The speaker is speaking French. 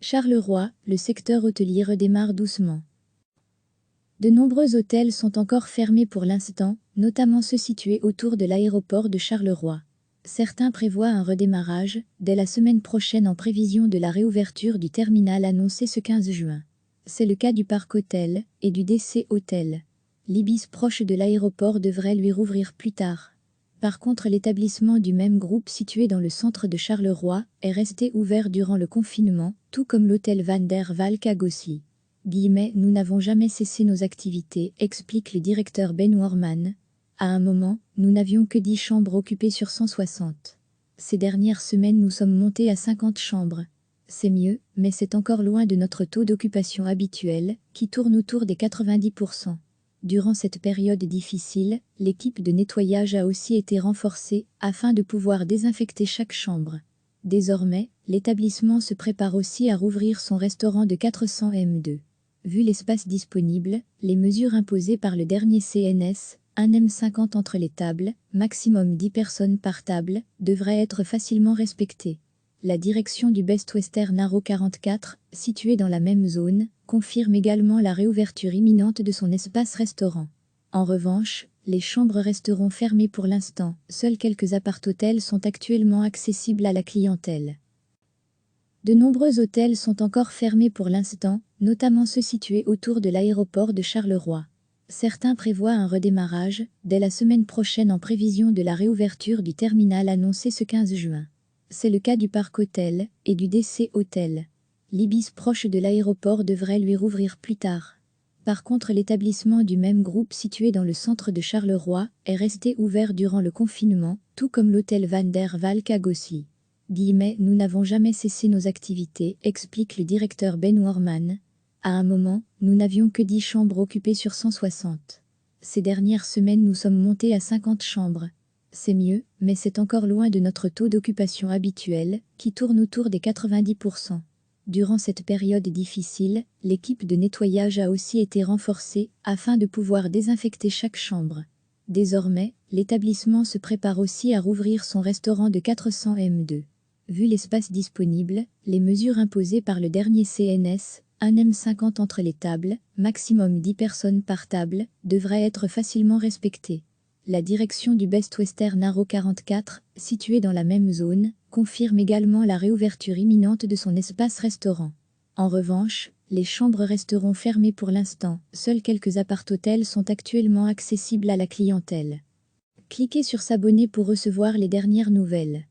Charleroi, le secteur hôtelier redémarre doucement. De nombreux hôtels sont encore fermés pour l'instant, notamment ceux situés autour de l'aéroport de Charleroi. Certains prévoient un redémarrage dès la semaine prochaine en prévision de la réouverture du terminal annoncé ce 15 juin. C'est le cas du Parc Hôtel et du DC Hôtel. L'Ibis proche de l'aéroport devrait lui rouvrir plus tard. Par contre, l'établissement du même groupe situé dans le centre de Charleroi est resté ouvert durant le confinement, tout comme l'hôtel Van der Valk à Gosselies. Nous n'avons jamais cessé nos activités, explique le directeur Ben Worman. À un moment, nous n'avions que 10 chambres occupées sur 160. Ces dernières semaines, nous sommes montés à 50 chambres. C'est mieux, mais c'est encore loin de notre taux d'occupation habituel, qui tourne autour des 90%. Durant cette période difficile, l'équipe de nettoyage a aussi été renforcée afin de pouvoir désinfecter chaque chambre. Désormais, l'établissement se prépare aussi à rouvrir son restaurant de 400 m². Vu l'espace disponible, les mesures imposées par le dernier CNS, 1 m50 entre les tables, maximum 10 personnes par table, devraient être facilement respectées. La direction du Best Western Arrow 44, située dans la même zone, confirme également la réouverture imminente de son espace restaurant. En revanche, les chambres resteront fermées pour l'instant, seuls quelques appart-hôtels sont actuellement accessibles à la clientèle. De nombreux hôtels sont encore fermés pour l'instant, notamment ceux situés autour de l'aéroport de Charleroi. Certains prévoient un redémarrage dès la semaine prochaine en prévision de la réouverture du terminal annoncé ce 15 juin. C'est le cas du Parc Hôtel et du DC Hôtel. L'Ibis proche de l'aéroport devrait lui rouvrir plus tard. Par contre, l'établissement du même groupe situé dans le centre de Charleroi est resté ouvert durant le confinement, tout comme l'hôtel Van der Valk à Gosselies. Nous n'avons jamais cessé nos activités, explique le directeur Ben Worman. À un moment, nous n'avions que 10 chambres occupées sur 160. Ces dernières semaines, nous sommes montés à 50 chambres. C'est mieux, mais c'est encore loin de notre taux d'occupation habituel, qui tourne autour des 90%. Durant cette période difficile, l'équipe de nettoyage a aussi été renforcée afin de pouvoir désinfecter chaque chambre. Désormais, l'établissement se prépare aussi à rouvrir son restaurant de 400 m². Vu l'espace disponible, les mesures imposées par le dernier CNS, 1 m50 entre les tables, maximum 10 personnes par table, devraient être facilement respectées. La direction du Best Western Arrow 44, située dans la même zone, confirme également la réouverture imminente de son espace restaurant. En revanche, les chambres resteront fermées pour l'instant, seuls quelques appart-hôtels sont actuellement accessibles à la clientèle. Cliquez sur s'abonner pour recevoir les dernières nouvelles.